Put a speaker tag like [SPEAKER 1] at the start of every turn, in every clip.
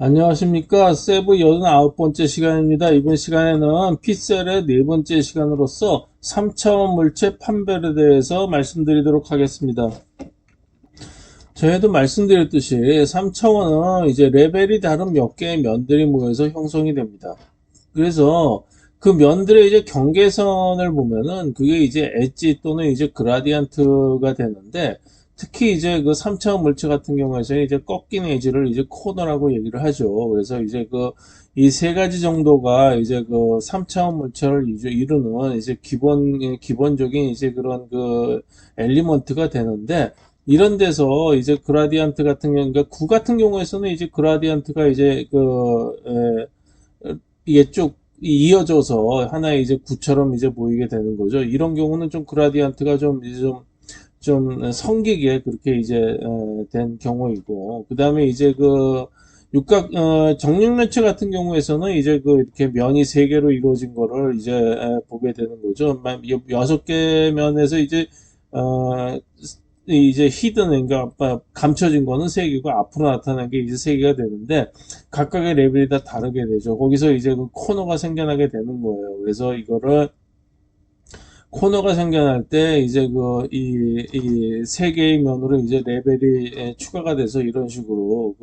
[SPEAKER 1] 안녕하십니까. 세부 89번째 시간입니다. 이번 시간에는 피셀의 네 번째 시간으로서 3차원 물체 판별에 대해서 말씀드리도록 하겠습니다. 전에도 말씀드렸듯이 3차원은 이제 레벨이 다른 몇 개의 면들이 모여서 형성이 됩니다. 그래서 그 면들의 이제 경계선을 보면은 그게 이제 엣지 또는 이제 그라디언트가 되는데, 특히 이제 그 3차원 물체 같은 경우에서 이제 꺾인 엣지를 이제 코너라고 얘기를 하죠. 그래서 이제 그 이 세 가지 정도가 이제 그 3차원 물체를 이루는 이제 기본적인 이제 그런 그 엘리먼트가 되는데, 이런 데서 이제 그라디언트 같은 경우, 그러니까 구 같은 경우에서는 이제 그라디언트가 이제 이게 쭉 이어져서 하나의 이제 구처럼 이제 보이게 되는 거죠. 이런 경우는 좀 그라디언트가 좀 성기게 그렇게 이제 된 경우이고, 그 다음에 이제 그 정육면체 같은 경우에서는 이제 그 이렇게 면이 세 개로 이루어진 거를 이제 보게 되는 거죠. 여섯 개 면에서 어, 이제 히든, 그러니까 감춰진 거는 세 개고 앞으로 나타난 게 이제 세 개가 되는데, 각각의 레벨이 다 다르게 되죠. 거기서 이제 그 코너가 생겨나게 되는 거예요. 그래서 이거를 코너가 생겨날 때 이제 이 세 개의 면으로 이제 레벨이 추가가 돼서 이런 식으로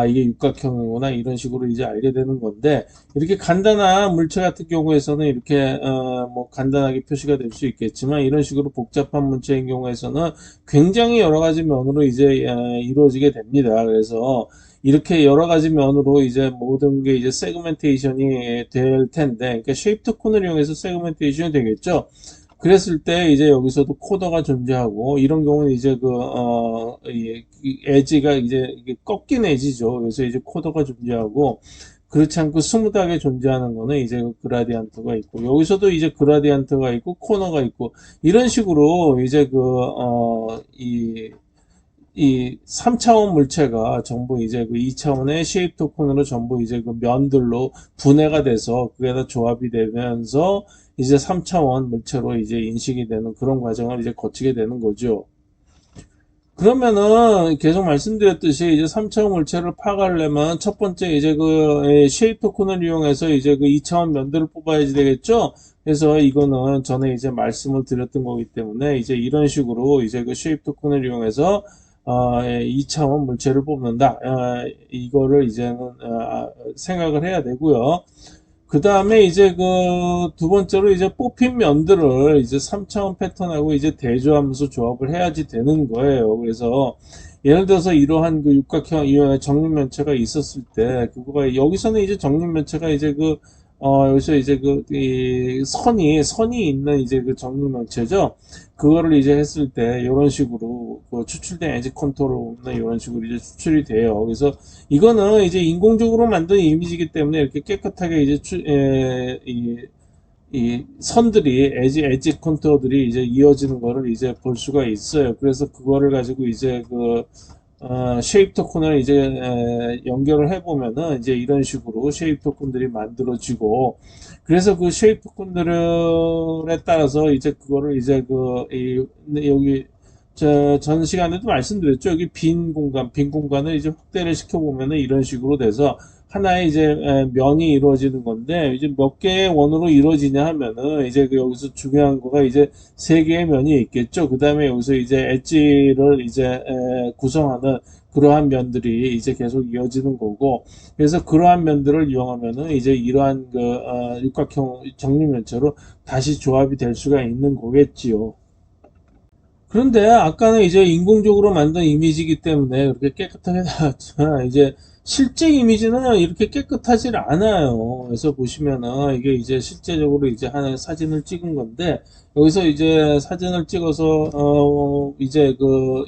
[SPEAKER 1] 이게 육각형이구나 이런 식으로 이제 알게 되는 건데, 이렇게 간단한 물체 같은 경우에서는 이렇게 뭐 간단하게 표시가 될 수 있겠지만, 이런 식으로 복잡한 물체인 경우에서는 굉장히 여러 가지 면으로 이제 이루어지게 됩니다. 그래서 이렇게 여러 가지 면으로 이제 모든 게 이제 세그멘테이션이 될 텐데, 그러니까 쉐이프트 콘을 이용해서 세그멘테이션이 되겠죠. 그랬을 때 이제 여기서도 코더가 존재하고, 이런 경우는 이제 이 엣지가 이제 이게 꺾인 엣지죠. 그래서 이제 코더가 존재하고, 그렇지 않고 스무드하게 존재하는 거는 이제 그라디안트가 있고, 여기서도 이제 그라디안트가 있고 코너가 있고, 이런 식으로 이제 이 3차원 물체가 전부 이제 그 2차원의 쉐입 토큰으로 전부 이제 그 면들로 분해가 돼서 그게 다 조합이 되면서 이제 3차원 물체로 이제 인식이 되는 그런 과정을 이제 거치게 되는 거죠. 그러면은 계속 말씀드렸듯이 이제 3차원 물체를 파악하려면 첫 번째 이제 그 쉐입 토큰을 이용해서 이제 그 2차원 면들을 뽑아야지 되겠죠. 그래서 이거는 전에 이제 말씀을 드렸던 거기 때문에 이제 이런 식으로 이제 그 쉐입 토큰을 이용해서 2차원 물체를 뽑는다. 이거를 이제는 생각을 해야 되고요. 그 다음에 이제 그 두 번째로 이제 뽑힌 면들을 이제 3차원 패턴하고 이제 대조하면서 조합을 해야지 되는 거예요. 그래서 예를 들어서 이러한 그 육각형 정육면체가 있었을 때, 그거가 여기서는 이제 정육면체가 이제 여기서 이제 이 선이 있는 이제 그 정육면체죠. 그거를 이제 했을 때 이런 식으로 그 추출된 에지 컨트롤이나 이런 식으로 이제 추출이 돼요. 그래서 이거는 이제 인공적으로 만든 이미지이기 때문에 이렇게 깨끗하게 이제 이 선들이 엣지 컨투어들이 이제 이어지는 거를 이제 볼 수가 있어요. 그래서 그거를 가지고 이제 쉐입 토큰을 이제 연결을 해보면은 이제 이런 식으로 쉐입 토큰들이 만들어지고, 그래서 그 쉐입 토큰들에 따라서 이제 그거를 이제 여기 전 시간에도 말씀드렸죠. 여기 빈 공간을 이제 확대를 시켜보면은 이런 식으로 돼서 하나의 이제 면이 이루어지는 건데, 이제 몇 개의 원으로 이루어지냐 하면은 이제 여기서 중요한 거가 이제 세 개의 면이 있겠죠. 그 다음에 여기서 이제 엣지를 이제 구성하는 그러한 면들이 이제 계속 이어지는 거고, 그래서 그러한 면들을 이용하면은 이제 이러한 육각형 정육면체로 다시 조합이 될 수가 있는 거겠지요. 그런데 아까는 이제 인공적으로 만든 이미지이기 때문에 그렇게 깨끗하게 나왔지만, 이제 실제 이미지는 이렇게 깨끗하지 않아요. 그래서 보시면은 이게 이제 실제적으로 이제 하나의 사진을 찍은 건데, 여기서 이제 사진을 찍어서 이제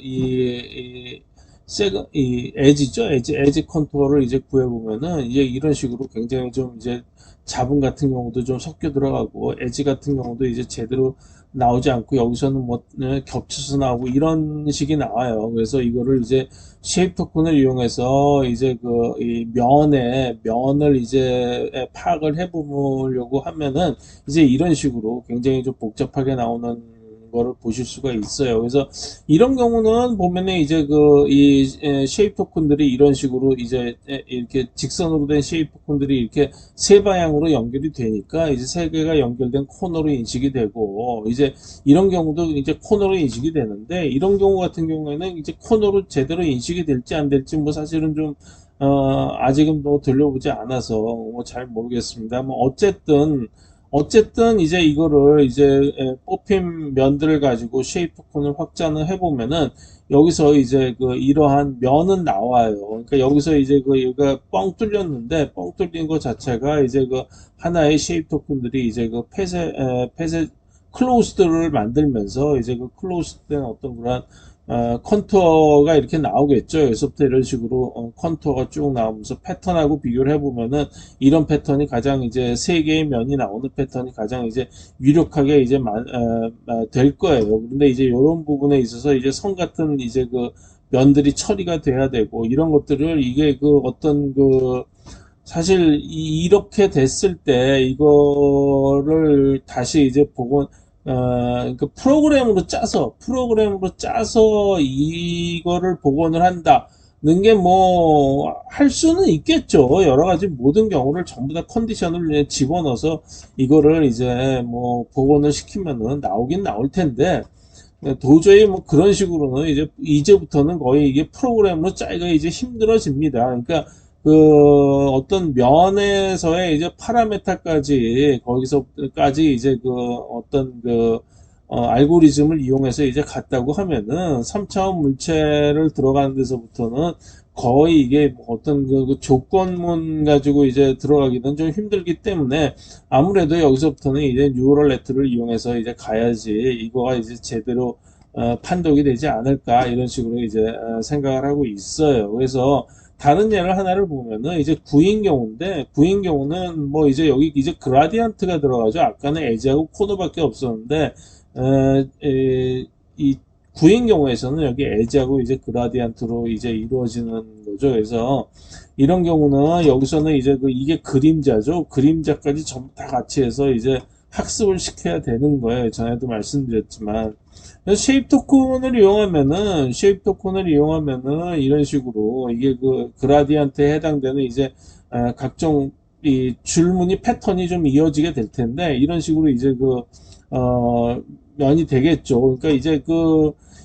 [SPEAKER 1] 이 엣지죠. 엣지 컨투어를 이제 구해보면은 이제 이런 식으로 굉장히 좀 이제 잡음 같은 경우도 좀 섞여 들어가고, 엣지 같은 경우도 이제 제대로 나오지 않고, 여기서는 뭐 겹쳐서 나오고 이런 식이 나와요. 그래서 이거를 이제 쉐입 토큰을 이용해서 이제 이 면을 이제 파악을 해보려고 하면은 이제 이런 식으로 굉장히 좀 복잡하게 나오는 거를 보실 수가 있어요. 그래서 이런 경우는 보면은 이제 그 이 쉐입 토큰들이 이런 식으로 이제 이렇게 직선으로 된 쉐입 토큰들이 이렇게 세 방향으로 연결이 되니까 이제 세 개가 연결된 코너로 인식이 되고, 이제 이런 경우도 이제 코너로 인식이 되는데, 이런 경우 같은 경우에는 이제 코너로 제대로 인식이 될지 안 될지 뭐 사실은 좀 아직은 뭐 들려보지 않아서 뭐 잘 모르겠습니다. 뭐 어쨌든 이제 이거를 이제 뽑힌 면들을 가지고 쉐입 토큰을 확장을 해보면은 여기서 이제 그 이러한 면은 나와요. 그러니까 여기서 이제 그 얘가 뻥 뚫렸는데, 뻥 뚫린 것 자체가 이제 그 하나의 쉐입 토큰들이 이제 그 폐쇄 클로즈드를 만들면서 이제 그 클로즈된 어떤 그런 컨투어가 이렇게 나오겠죠. 여기서부터 이런 식으로 컨투어가 쭉 나오면서 패턴하고 비교를 해보면은 이런 패턴이 가장 이제 세 개의 면이 나오는 패턴이 가장 이제 유력하게 이제 될 거예요. 그런데 이제 이런 부분에 있어서 이제 선 같은 이제 그 면들이 처리가 돼야 되고, 이런 것들을 이게 그 어떤 그 사실 이렇게 됐을 때 이거를 다시 이제 보고 그러니까 프로그램으로 짜서 이거를 복원을 한다는 게 뭐 할 수는 있겠죠. 여러 가지 모든 경우를 전부 다 컨디션을 집어넣어서 이거를 이제 뭐 복원을 시키면은 나오긴 나올 텐데, 도저히 뭐 그런 식으로는 이제부터는 거의 이게 프로그램으로 짜기가 이제 힘들어집니다. 그러니까 그 어떤 면에서의 이제 파라메타까지 거기서까지 이제 그 어떤 그 알고리즘을 이용해서 이제 갔다고 하면은 3차원 물체를 들어가는 데서부터는 거의 이게 뭐 어떤 그 조건문 가지고 이제 들어가기는 좀 힘들기 때문에, 아무래도 여기서부터는 이제 뉴럴 네트를 이용해서 이제 가야지 이거가 이제 제대로 판독이 되지 않을까, 이런 식으로 이제 생각을 하고 있어요. 그래서 다른 예를 하나를 보면은 이제 구인 경우인데, 구인 경우는 뭐 이제 여기 이제 그라디언트가 들어가죠. 아까는 에지하고 코드밖에 없었는데 이 구인 경우에서는 여기 에지하고 이제 그라디언트로 이제 이루어지는 거죠. 그래서 이런 경우는 여기서는 이제 이게 그림자죠. 그림자까지 전부 다 같이 해서 이제 학습을 시켜야 되는 거예요. 전에도 말씀드렸지만. 쉐입 토큰을 이용하면은 이런 식으로 이게 그 그라디언트에 해당되는 이제 각종 이 줄무늬 패턴이 좀 이어지게 될 텐데, 이런 식으로 이제 면이 되겠죠. 그러니까 이제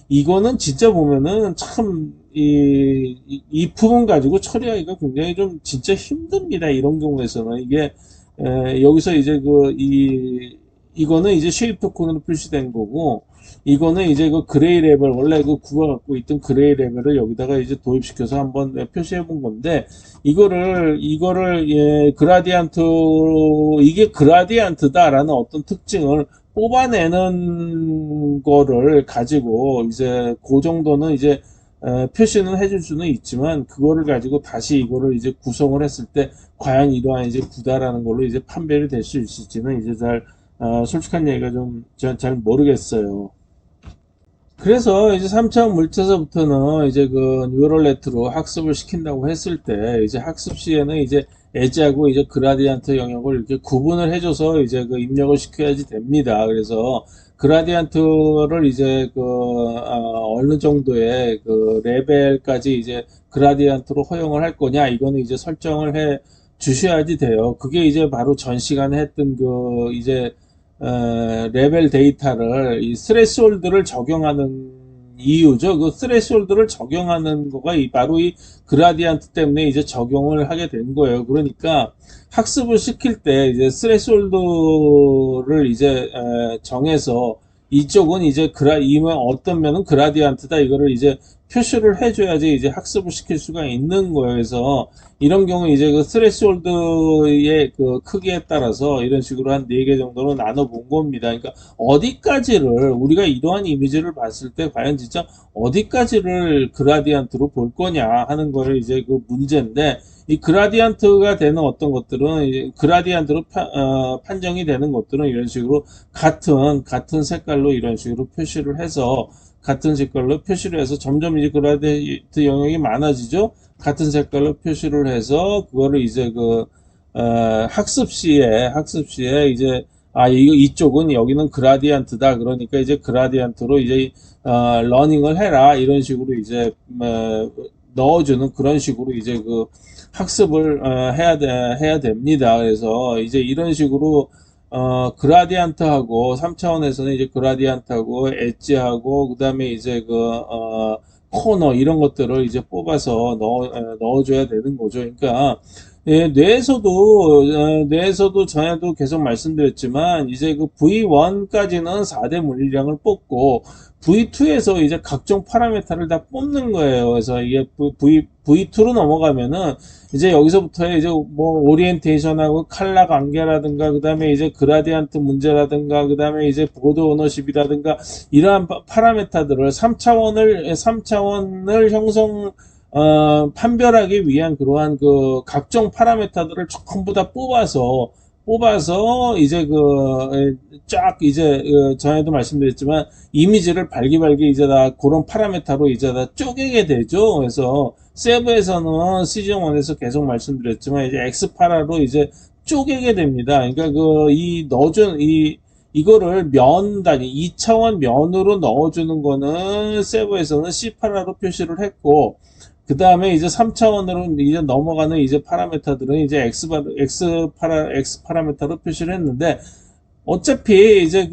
[SPEAKER 1] 이거는 진짜 보면은 참 이 부분 가지고 처리하기가 굉장히 좀 진짜 힘듭니다. 이런 경우에서는 이게 여기서 이제 이거는 이제 쉐입 토큰으로 표시된 거고, 이거는 이제 그레이 레벨, 원래 구가 갖고 있던 그레이 레벨을 여기다가 이제 도입시켜서 한번 표시해 본 건데, 이거를 예, 이게 그라디안트다라는 어떤 특징을 뽑아내는 거를 가지고 이제 그 정도는 이제 표시는 해줄 수는 있지만, 그거를 가지고 다시 이거를 이제 구성을 했을 때 과연 이러한 이제 구다라는 걸로 이제 판별이 될 수 있을지는 이제 솔직한 얘기가 좀 잘 모르겠어요. 그래서 이제 3차원 물체에서부터는 이제 뉴럴 네트로 학습을 시킨다고 했을 때, 이제 학습 시에는 이제 에지하고 이제 그라디안트 영역을 이렇게 구분을 해줘서 이제 입력을 시켜야지 됩니다. 그래서 그라디안트를 이제 어느 정도의 레벨까지 이제 그라디안트로 허용을 할 거냐, 이거는 이제 설정을 해 주셔야지 돼요. 그게 이제 바로 전 시간에 했던 이제 레벨 데이터를 이 스레시홀드를 적용하는 이유죠. 그 스레시홀드를 적용하는 거가 바로 이 그라디안트 때문에 이제 적용을 하게 된 거예요. 그러니까 학습을 시킬 때 이제 스레시홀드를 이제 정해서, 이쪽은 이제 이면 어떤 면은 그라디안트다, 이거를 이제 표시를 해줘야지 이제 학습을 시킬 수가 있는 거예요. 그래서 이런 경우 이제 스레시홀드의 크기에 따라서 이런 식으로 한 4개 정도로 나눠 본 겁니다. 그러니까 어디까지를 우리가 이러한 이미지를 봤을 때 과연 진짜 어디까지를 그라디안트로 볼 거냐 하는 거를 이제 문제인데, 이 그라디안트가 되는 어떤 것들은 그라디안트로 판정이 되는 것들은 이런 식으로 같은 색깔로 이런 식으로 표시를 해서, 같은 색깔로 표시를 해서 점점 이제 그라디안트 영역이 많아지죠. 같은 색깔로 표시를 해서 그거를 이제 학습 시에 이제 이쪽은 여기는 그라디안트다. 그러니까 이제 그라디안트로 이제 러닝을 해라. 이런 식으로 이제 넣어주는 그런 식으로 이제 그 학습을 해야 됩니다. 그래서 이제 이런 식으로 그라디안트하고 3차원에서는 이제 그라디안트하고 엣지하고 그다음에 이제 코너 이런 것들을 이제 뽑아서 넣어줘야 되는 거죠. 그러니까 예, 뇌에서도 전에도 계속 말씀드렸지만 이제 그 V1까지는 4대 물리량을 뽑고 V2에서 이제 각종 파라메타를 다 뽑는 거예요. 그래서 이게 V2로 넘어가면은 이제 여기서부터 이제 뭐 오리엔테이션하고 칼라 관계라든가 그다음에 이제 그라디안트 문제라든가 그다음에 이제 보드 오너십이라든가 이러한 파라메타들을 3차원을 판별하기 위한 그러한 그 각종 파라메타들을 전부 다 뽑아서 이제 쫙 이제 전에도 말씀드렸지만 이미지를 발기발기 이제 다 그런 파라메타로 이제 다 쪼개게 되죠. 그래서 세브에서는 시즌1에서 계속 말씀드렸지만 이제 엑스파라로 이제 쪼개게 됩니다. 그러니까 이거를 면 단위 2차원 면으로 넣어주는 거는 세브에서는 C파라로 표시를 했고 그 다음에 이제 3차원으로 이제 넘어가는 이제 파라메타들은 이제 X 파라메타로 표시를 했는데 어차피 이제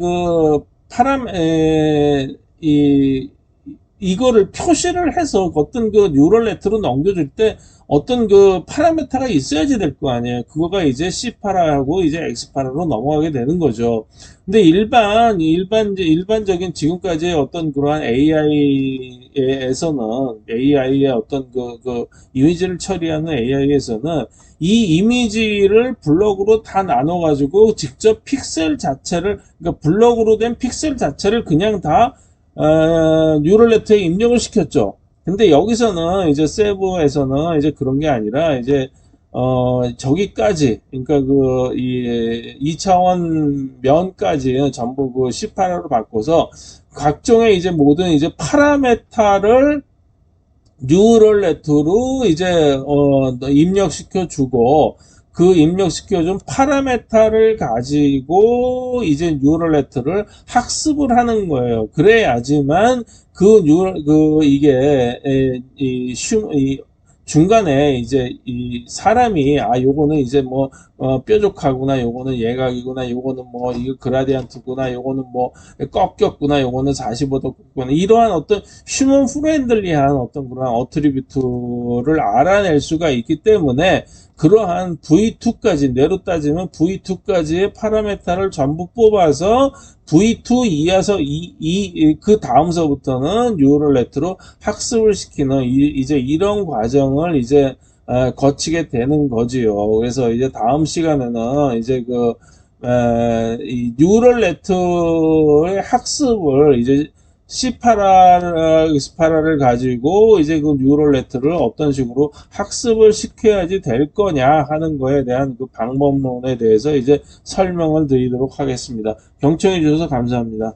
[SPEAKER 1] 이거를 표시를 해서 어떤 그 뉴럴 네트로 넘겨줄 때 어떤 그 파라메타가 있어야지 될 거 아니에요. 그거가 이제 C파라하고 이제 X파라로 넘어가게 되는 거죠. 근데 일반적인 지금까지의 어떤 그러한 AI의 어떤 이미지를 처리하는 AI에서는 이 이미지를 블럭으로 다 나눠가지고 직접 그러니까 블럭으로 된 픽셀 자체를 그냥 다 뉴럴 네트에 입력을 시켰죠. 근데 여기서는 이제 세브에서는 이제 그런 게 아니라 이제 저기까지 그러니까 이 2차원 면까지 전부 C8로 바꿔서 각종의 이제 모든 이제 파라메타를 뉴럴 네트로 이제 입력시켜 주고 그 입력시켜준 파라메타를 가지고 이제 뉴럴 네트를 학습을 하는 거예요. 그래야지만 이게 중간에 이제 이 사람이 요거는 이제 뭐 뾰족하구나, 요거는 예각이구나, 요거는 뭐 이거 그라디안트구나, 요거는 뭐 꺾였구나, 요거는 45도구나 이러한 어떤 휴먼 프렌들리한 어떤 그런 어트리뷰트를 알아낼 수가 있기 때문에 그러한 V2까지 뇌로 따지면 V2까지의 파라메타를 전부 뽑아서 V2 이하서 그 다음서부터는 뉴럴 네트로 학습을 시키는 이제 이런 과정을 이제 거치게 되는 거지요. 그래서 이제 다음 시간에는 이제 이 뉴럴 네트의 학습을 이제 스파라를 가지고 이제 그 뉴럴 네트를 어떤 식으로 학습을 시켜야지 될 거냐 하는 거에 대한 그 방법론에 대해서 이제 설명을 드리도록 하겠습니다. 경청해 주셔서 감사합니다.